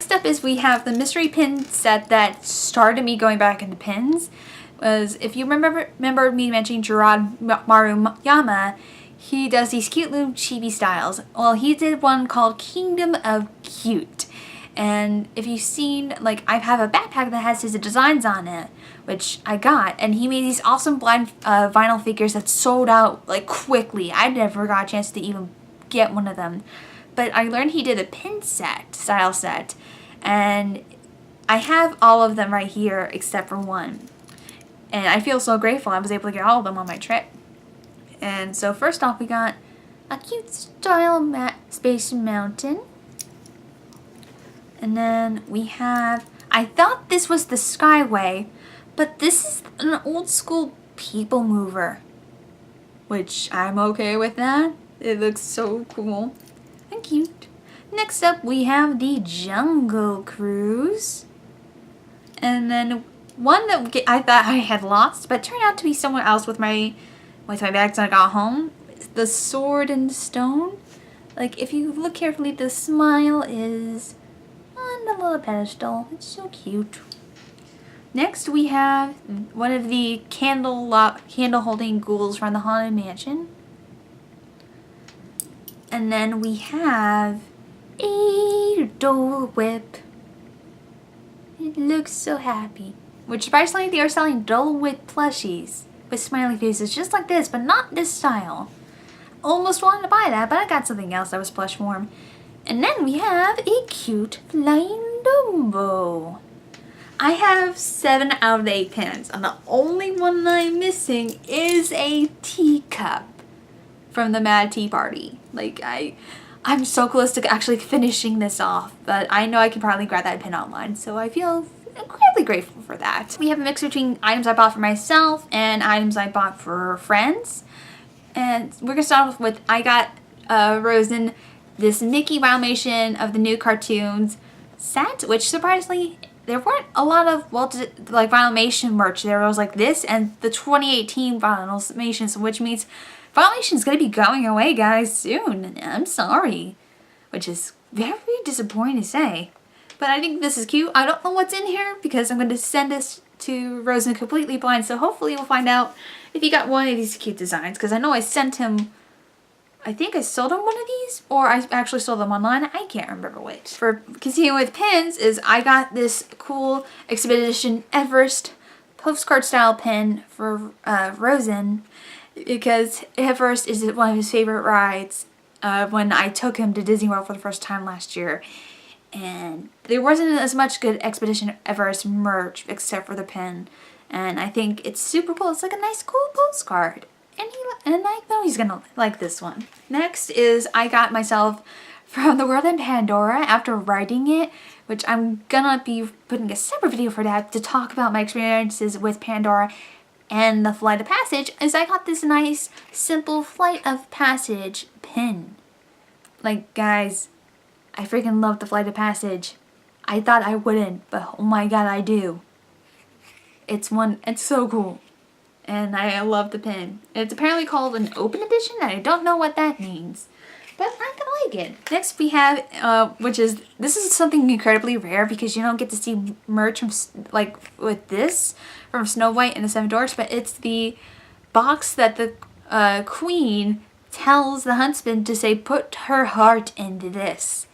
Next up is we have the mystery pin set that started me going back into pins. If you remember me mentioning Gerard Maruyama, he does these cute little chibi styles. Well, he did one called Kingdom of Cute. And if you've seen, like, I have a backpack that has his designs on it, which I got, and he made these awesome blind vinyl figures that sold out, like, quickly. I never got a chance to even get one of them. But I learned he did a pin set, style set, and I have all of them right here except for one. And I feel so grateful I was able to get all of them on my trip. And so first off, we got a cute style Space Mountain. And then we have, I thought this was the Skyway, but this is an old school people mover, which I'm okay with that. It looks so cool and cute. Next up, we have the Jungle Cruise. And then one that I thought I had lost, but turned out to be somewhere else with my bags when I got home. The Sword and Stone. Like, if you look carefully, the smile is on the little pedestal. It's so cute. Next, we have one of the candle holding ghouls from the Haunted Mansion. And then we have a Dole Whip. It looks so happy. Which surprisingly, they are selling Dole Whip plushies with smiley faces just like this, but not this style. Almost wanted to buy that, but I got something else that was plush form. And then we have a cute flying Dumbo. I have 7 out of 8 pins, and the only one I'm missing is a teacup from the Mad Tea Party. Like, I'm so close to actually finishing this off, but I know I can probably grab that pin online, so I feel incredibly grateful for that. We have a mix between items I bought for myself and items I bought for friends. And we're gonna start off with, I got Rosen this Mickey Violation of the new cartoons set, which surprisingly, there weren't a lot of Violation merch. There was like this and the 2018 Violation, which means Violation's gonna be going away, guys, soon. I'm sorry. Which is very disappointing to say. But I think this is cute. I don't know what's in here because I'm going to send this to Rosen completely blind. So hopefully we'll find out if he got one of these cute designs. Because I know I sent him, I think I sold him one of these. Or I actually sold them online. I can't remember which. For continuing with pins is I got this cool Expedition Everest postcard style pin for Rosen. Because Everest is one of his favorite rides when I took him to Disney World for the first time last year. And there wasn't as much good Expedition Everest merch except for the pin. And I think it's super cool. It's like a nice cool postcard. And I know he's gonna like this one. Next is I got myself From the World in Pandora after writing it, which I'm gonna be putting a separate video for that to talk about my experiences with Pandora and the Flight of Passage, is I got this nice simple Flight of Passage pin. Like, guys, I freaking love the Flight of Passage. I thought I wouldn't, but oh my god, I do. It's so cool. And I love the pin. It's apparently called an open edition, and I don't know what that means. But I kind of like it. Next we have, this is something incredibly rare because you don't get to see merch from, like, with this, from Snow White and the Seven Dwarfs, but it's the box that the queen tells the huntsman to say, put her heart into this.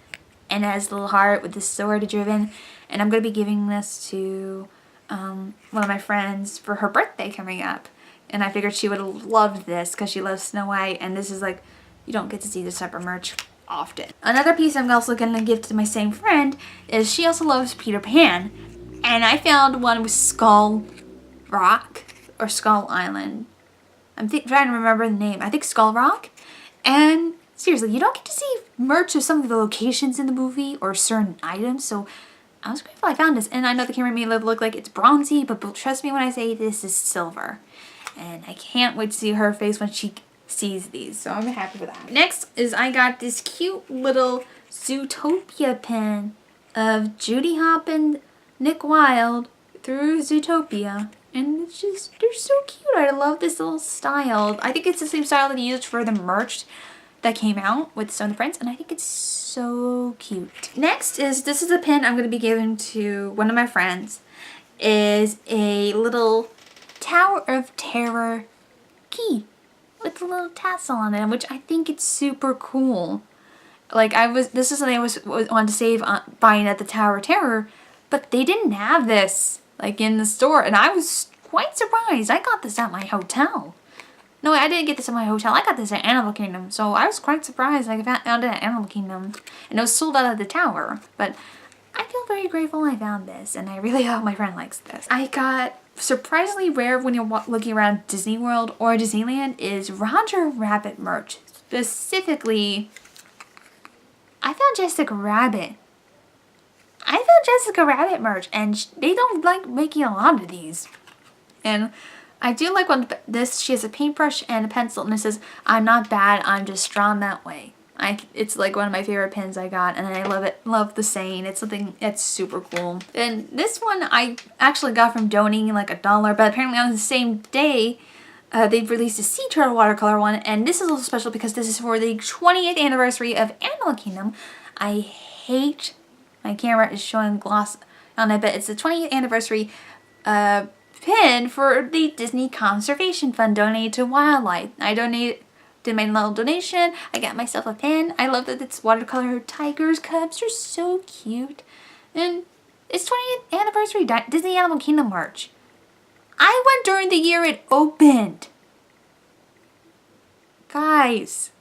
And it has a little heart with the sword driven. And I'm going to be giving this to one of my friends for her birthday coming up. And I figured she would have loved this because she loves Snow White. And this is like, you don't get to see this type of merch often. Another piece I'm also going to give to my same friend is she also loves Peter Pan. And I found one with Skull Rock or Skull Island. I'm trying to remember the name. I think Skull Rock. And seriously, you don't get to see merch of some of the locations in the movie or certain items. So I was grateful I found this. And I know the camera may look like it's bronzy, but trust me when I say this is silver. And I can't wait to see her face when she sees these. So I'm happy with that. Next is I got this cute little Zootopia pin of Judy Hopps and Nick Wilde through Zootopia. And it's just, they're so cute. I love this little style. I think it's the same style that they used for the merch that came out with Stone the Prince. And I think it's so cute. Next this is a pin I'm going to be giving to one of my friends. Is a little Tower of Terror key with a little tassel on it, which I think it's super cool. Like this is something I was wanted to save on buying at the Tower of Terror, but they didn't have this like in the store, and I was quite surprised. I got this at my hotel. No, I didn't get this at my hotel. I got this at Animal Kingdom, so I was quite surprised. I found it at Animal Kingdom, and it was sold out at the Tower. But I feel very grateful I found this, and I really hope my friend likes this. I got surprisingly rare when you're looking around Disney World or Disneyland is Roger Rabbit merch. Specifically, I found Jessica Rabbit. I found Jessica Rabbit merch, and they don't like making a lot of these. And I do like one. She has a paintbrush and a pencil, and it says, "I'm not bad, I'm just drawn that way." It's like one of my favorite pins I got, and I love it. Love the saying. It's something that's super cool. And this one I actually got from donating like $1, but apparently on the same day, they've released a sea turtle watercolor one, and this is also special because this is for the 20th anniversary of Animal Kingdom. I hate my camera is showing gloss on it, but it's the 20th anniversary pin for the Disney Conservation Fund donated to wildlife. I did my little donation. I got myself a pin. I love that it's watercolor tigers, cubs. They're so cute. And it's 20th anniversary Disney Animal Kingdom merch. I went during the year it opened. Guys,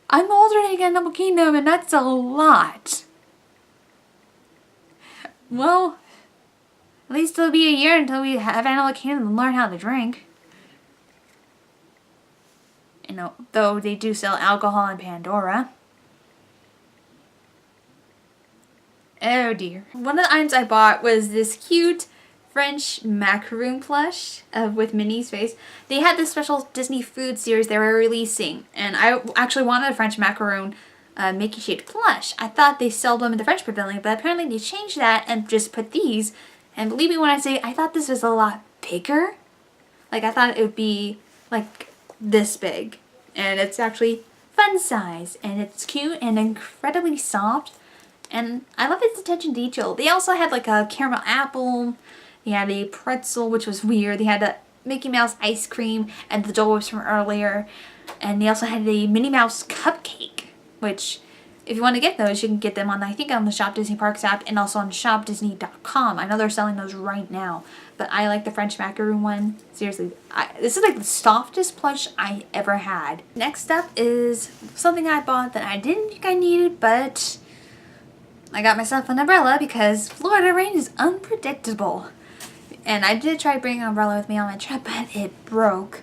I'm older than Animal Kingdom, and that's a lot. Well, at least it'll be a year until we have Animal Kingdom and learn how to drink. You know, though they do sell alcohol in Pandora. Oh dear. One of the items I bought was this cute French macaroon plush with Minnie's face. They had this special Disney food series they were releasing, and I actually wanted a French macaroon Mickey shaped plush. I thought they sold them in the French Pavilion, but apparently they changed that and just put these. And believe me when I say I thought this was a lot bigger. Like I thought it would be like this big, and it's actually fun size, and it's cute and incredibly soft, and I love its attention to detail. They also had like a caramel apple, they had a pretzel, which was weird, they had a Mickey Mouse ice cream and the Dole Whips from earlier, and they also had a Minnie Mouse cupcake, which if you want to get those, you can get them on, I think, on the Shop Disney Parks app and also on shopdisney.com. I know they're selling those right now, but I like the French macaroon one. Seriously, this is like the softest plush I ever had. Next up is something I bought that I didn't think I needed, but I got myself an umbrella because Florida rain is unpredictable. And I did try bringing an umbrella with me on my trip, but it broke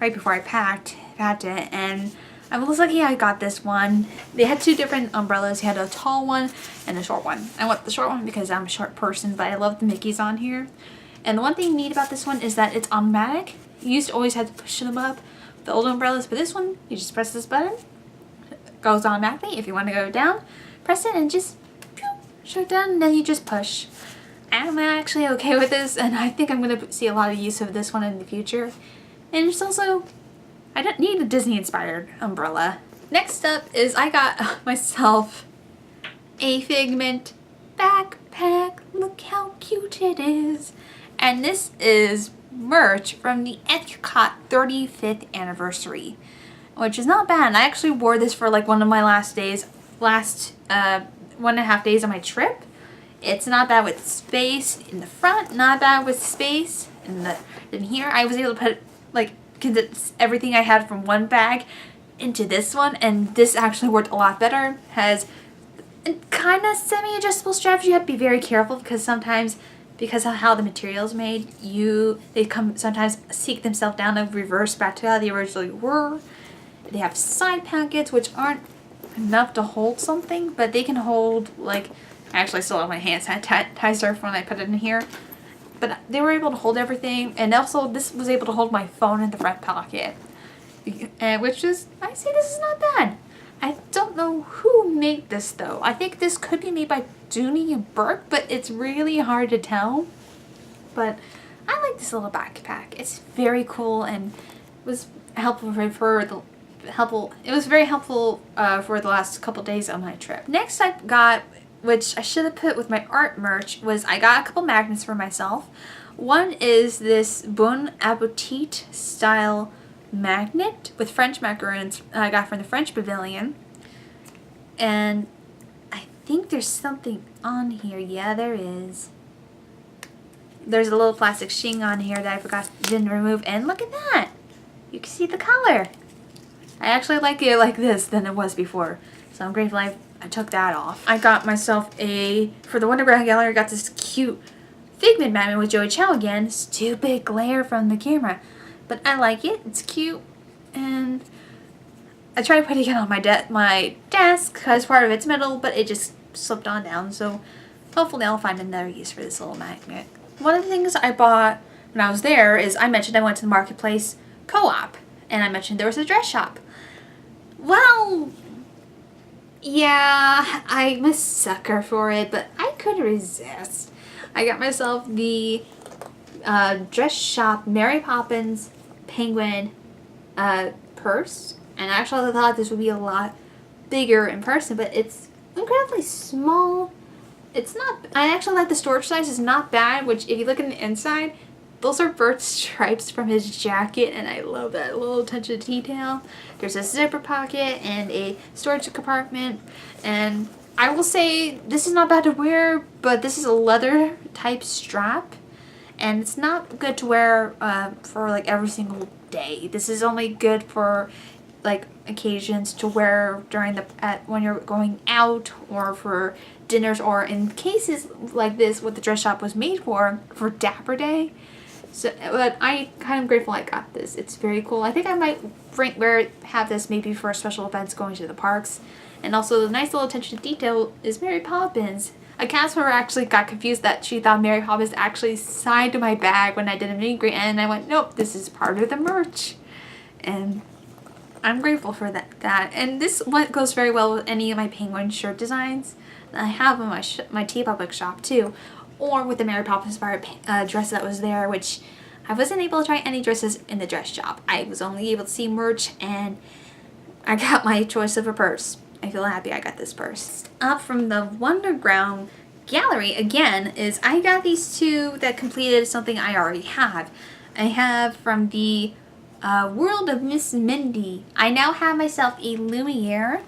right before I packed it, and I was lucky I got this one. They had two different umbrellas. They had a tall one and a short one. I want the short one because I'm a short person, but I love the Mickeys on here. And the one thing neat about this one is that it's automatic. You used to always have to push them up, the old umbrellas, but this one, you just press this button, it goes automatically. If you want to go down, press it and just shut down, and then you just push. I'm actually okay with this, and I think I'm going to see a lot of use of this one in the future. And it's also, I don't need a Disney inspired umbrella. Next up is I got myself a Figment backpack. Look how cute it is. And this is merch from the Epcot 35th anniversary, which is not bad. I actually wore this for like one of my last 1.5 days of my trip. It's not bad with space in the front, not bad with space in here. I was able to put like condense everything I had from one bag into this one, and this actually worked a lot better. Has a kind of semi-adjustable straps. You have to be very careful because sometimes, because of how the material is made, they sometimes seek themselves down and reverse back to how they originally were. They have side pockets which aren't enough to hold something, but they can hold, like, I actually still have my hand sanitizer when I put it in here, but they were able to hold everything. And also this was able to hold my phone in the front pocket, which is, I say this is not bad. I don't know who made this though. I think this could be made by Dooney and Burke, but it's really hard to tell. But I like this little backpack. It's very cool and was helpful it was very helpful for the last couple days of my trip. Next I got, which I should have put with my art merch, was I got a couple magnets for myself. One is this Bon Appetit style magnet with French macaroons I got from the French Pavilion. And I think there's something on here. Yeah, there is. There's a little plastic shing on here that I didn't remove, and look at that! You can see the color. I actually like it like this than it was before, so I'm grateful I took that off. I got myself for the Wonderground Gallery, I got this cute Figment magnet with Joey Chow again. Stupid glare from the camera, but I like it. It's cute, and I tried putting it on my desk because part of it's metal, but it just slipped on down, so hopefully I'll find another use for this little magnet. One of the things I bought when I was there is, I mentioned I went to the Marketplace Co-op, and I mentioned there was a dress shop. Well, yeah, I'm a sucker for it, but I couldn't resist. I got myself the dress shop Mary Poppins penguin purse, and actually I thought this would be a lot bigger in person, but it's incredibly small. It's not, I actually like the storage size, it's not bad, which if you look in the inside, those are bird stripes from his jacket, and I love that little touch of detail. There's a zipper pocket and a storage compartment, and I will say this is not bad to wear, but this is a leather type strap, and it's not good to wear for like every single day. This is only good for like occasions to wear during when you're going out, or for dinners, or in cases like this what the dress shop was made for Dapper Day. So, but I kind of grateful I got this. It's very cool. I think I might have this maybe for special events going to the parks. And also the nice little attention to detail is Mary Poppins. A cast member actually got confused that she thought Mary Poppins actually signed my bag when I did a meet and greet, and I went, nope, this is part of the merch. And I'm grateful for that. And this one goes very well with any of my penguin shirt designs that I have in my TeePublic shop too, or with the Mary Poppins inspired dress that was there, which I wasn't able to try any dresses in the dress shop. I was only able to see merch, and I got my choice of a purse. I feel happy I got this purse. Up from the Wonderground Gallery again is I got these two that completed something I already have. I have from the World of Miss Mindy. I now have myself a Lumiere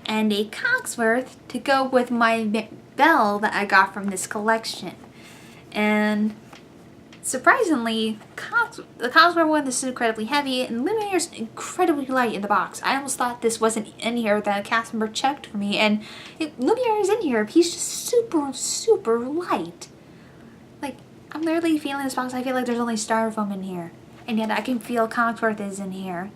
and a Cogsworth to go with my bell that I got from this collection. And surprisingly, the Cogsworth one is incredibly heavy, and Lumiere is incredibly light in the box. I almost thought this wasn't in here, that a cast member checked for me, and Lumiere is in here. He's just super, super light. Like, I'm literally feeling this box. I feel like there's only styrofoam in here, and yet I can feel Cogsworth is in here.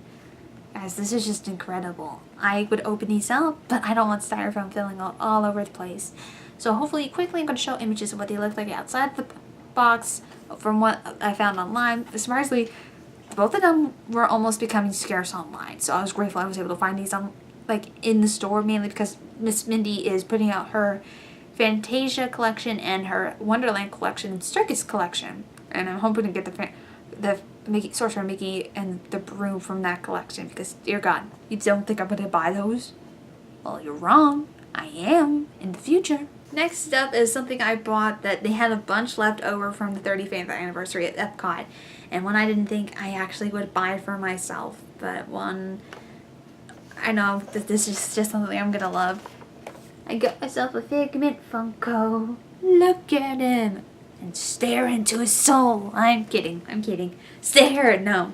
Guys, this is just incredible. I would open these up, but I don't want styrofoam filling all over the place. So hopefully, quickly, I'm going to show images of what they look like outside the box from what I found online. Surprisingly, both of them were almost becoming scarce online. So I was grateful I was able to find these in the store, mainly because Miss Mindy is putting out her Fantasia collection and her Wonderland collection and Stregos collection. And I'm hoping to get the Mickey, Sorcerer Mickey and the broom from that collection because, dear God, you don't think I'm going to buy those? Well, you're wrong. I am in the future. Next up is something I bought that they had a bunch left over from the 35th anniversary at Epcot. And one I didn't think I actually would buy for myself. But one, I know that this is just something I'm going to love. I got myself a Figment Funko. Look at him. And stare into his soul. I'm kidding. Stare. No.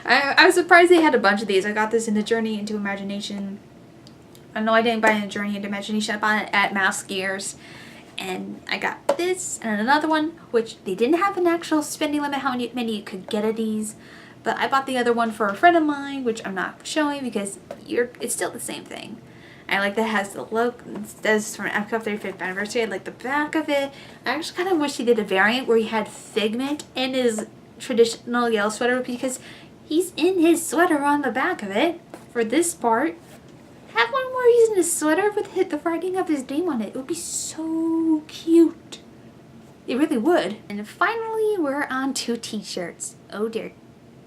I was surprised they had a bunch of these. I got this in the Journey into Imagination. No, I didn't buy it in the Journey into Imagination. I bought it at Mouse Gears. And I got this and another one, which they didn't have an actual spending limit how many you could get of these. But I bought the other one for a friend of mine, which I'm not showing because it's still the same thing. I like that it has the look. It says from Epcot 35th anniversary. I like the back of it. I actually kind of wish he did a variant where he had Figment in his traditional yellow sweater because he's in his sweater on the back of it for this part. Have one where he's in his sweater with the writing of his name on it. It would be so cute. It really would. And finally, we're on to t-shirts. Oh dear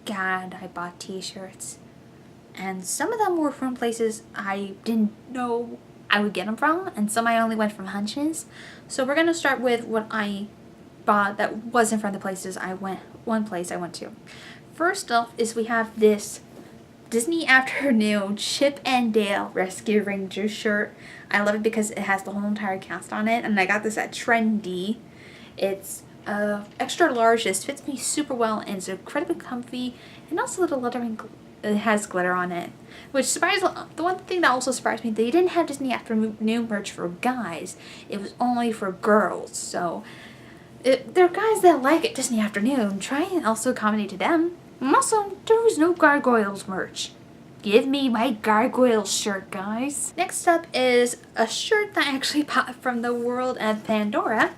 God, I bought t-shirts. And some of them were from places I didn't know I would get them from, and some I only went from hunches. So we're going to start with what I bought that wasn't from the places I went, one place I went to. First off is we have this Disney Afternoon Chip and Dale Rescue Ranger shirt. I love it because it has the whole entire cast on it, and I got this at Trendy. It's extra large. This fits me super well, and it's incredibly comfy, and also the lettering. It has glitter on it, which surprised. The one thing that also surprised me, they didn't have Disney Afternoon merch for guys. It was only for girls. So there are guys that like it Disney Afternoon. Try and also accommodate to them. And also, there was no Gargoyles merch. Give me my Gargoyles shirt, guys. Next up is a shirt that I actually bought from the World of Pandora.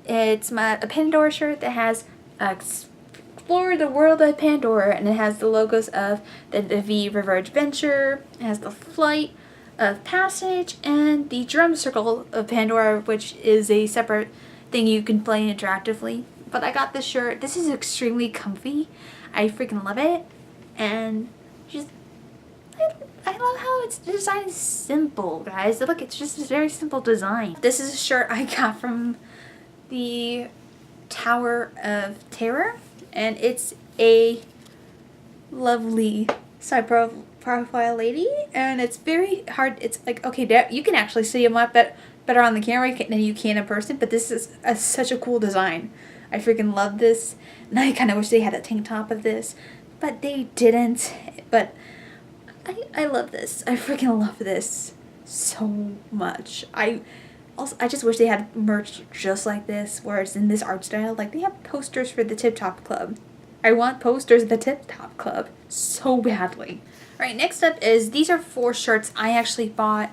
It's a Pandora shirt that has Explore the World of Pandora, and it has the logos of the V River Adventure. It has the Flight of Passage and the Drum Circle of Pandora, which is a separate thing you can play interactively. But I got this shirt. This is extremely comfy. I freaking love it, and just I love how it's designed simple, guys. Look, it's just a very simple design. This is a shirt I got from the Tower of Terror, and it's a lovely side profile lady, and it's very hard. It's like, okay, you can actually see them up better on the camera than you can in person, but this is such a cool design. I freaking love this, and I kind of wish they had a tank top of this, but they didn't. But I love this. I freaking love this so much. I just wish they had merch just like this, where it's in this art style. Like, they have posters for the Tip Top Club. I want posters of the Tip Top Club so badly. Alright, next up is, these are 4 shirts I actually bought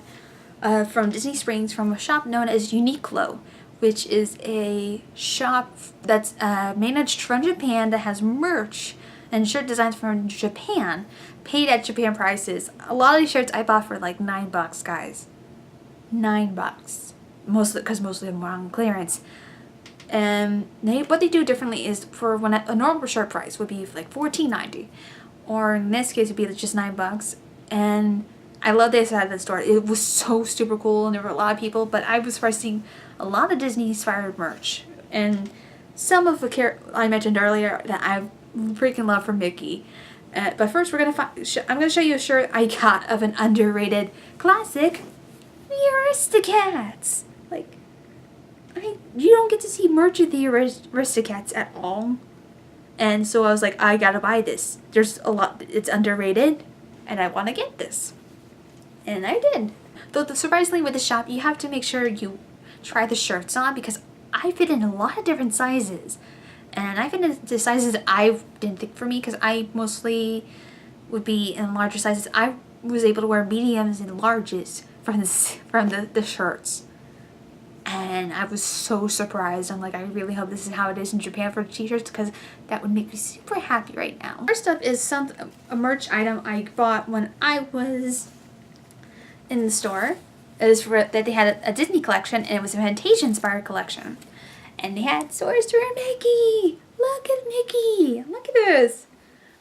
from Disney Springs from a shop known as Uniqlo, which is a shop that's managed from Japan that has merch and shirt designs from Japan, paid at Japan prices. A lot of these shirts I bought for like $9, guys. $9. Mostly because most of them were on clearance. And what they do differently is, for when a normal shirt price would be like $14.90, or in this case it would be just $9. And I love this side of the store. It was so super cool, and there were a lot of people, but I was seeing a lot of Disney inspired merch, and some of the I mentioned earlier that I freaking love from Mickey. But first, I'm gonna show you a shirt I got of an underrated classic, the Aristocats. Like, you don't get to see merch of the Aristocats at all, and so I was like, I gotta buy this. There's a lot. It's underrated, and I want to get this, and I did. Though surprisingly with the shop, you have to make sure you try the shirts on, because I fit in a lot of different sizes. And I fit into sizes I didn't think for me, because I mostly would be in larger sizes. I was able to wear mediums and larges from the shirts. And I was so surprised. I'm like, I really hope this is how it is in Japan for t-shirts, because that would make me super happy right now. First up is a merch item I bought when I was in the store is that they had a Disney collection, and it was a Fantasia inspired collection. And they had Sorcerer Mickey! Look at Mickey! Look at this!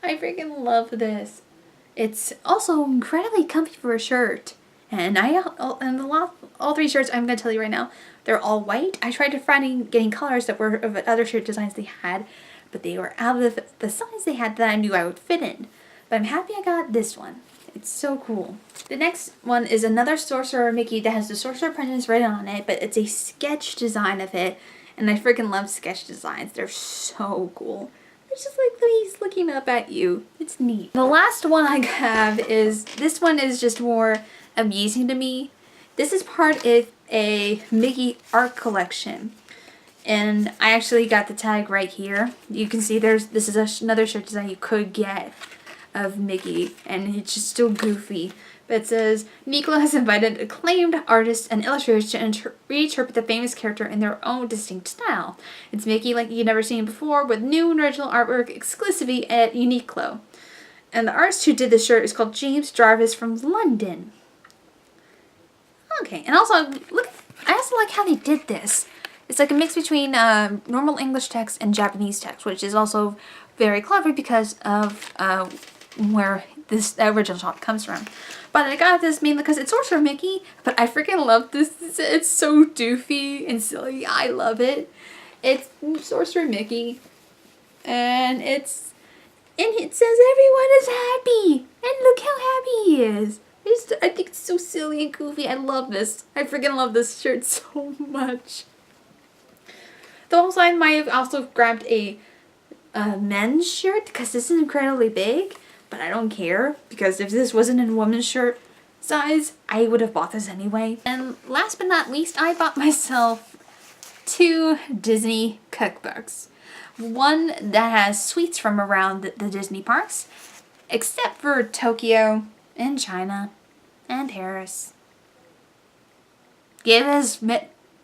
I freaking love this. It's also incredibly comfy for a shirt. And all 3 shirts I'm going to tell you right now, they're all white. I tried to find getting colors that were of other shirt designs they had, but they were out of the size they had that I knew I would fit in. But I'm happy I got this one. It's so cool. The next one is another Sorcerer Mickey that has the Sorcerer Apprentice written on it, but it's a sketch design of it. And I freaking love sketch designs. They're so cool. It's just like he's looking up at you. It's neat. The last one I have is, this one is just more amusing to me. This is part of a Mickey art collection. And I actually got the tag right here. You can see this is another shirt design you could get of Mickey. And it's just still goofy. But it says, Nicola has invited acclaimed artists and illustrators to reinterpret the famous character in their own distinct style. It's Mickey like you've never seen before, with new and original artwork exclusively at Uniqlo. And the artist who did this shirt is called James Jarvis from London. Okay, and also, I also like how they did this. It's like a mix between normal English text and Japanese text, which is also very clever because of where this original shop comes from. But I got this mainly because it's Sorcerer Mickey, but I freaking love this. It's so doofy and silly. I love it. It's Sorcerer Mickey, and it says everyone is happy, and look how happy he is. I think it's so silly and goofy. I love this. I freaking love this shirt so much. Though I might have also grabbed a men's shirt because this is incredibly big. But I don't care, because if this wasn't in a woman's shirt size, I would have bought this anyway. And last but not least, I bought myself 2 Disney cookbooks. One that has sweets from around the Disney parks, except for Tokyo and China and Paris. Give us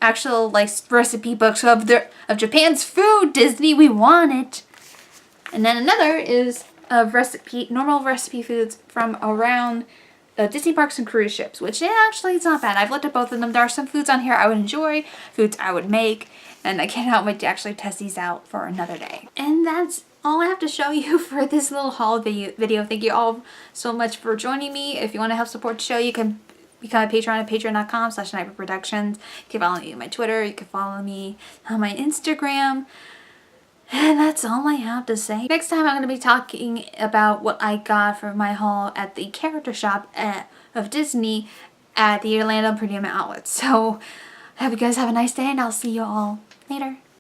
actual recipe books of Japan's food, Disney. We want it. And then another is of normal recipe foods from around Disney parks and cruise ships, which actually is not bad. I've looked at both of them. There are some foods on here I would enjoy, foods I would make, and I cannot wait to actually test these out for another day. And that's all I have to show you for this little haul video. Thank you all so much for joining me. If you want to help support the show, you can become a patron at patreon.com/sniperproductions. You can follow me on my Twitter. You can follow me on my Instagram. And that's all I have to say. Next time I'm going to be talking about what I got for my haul at the character shop of Disney at the Orlando Premium Outlet. So I hope you guys have a nice day, and I'll see you all later.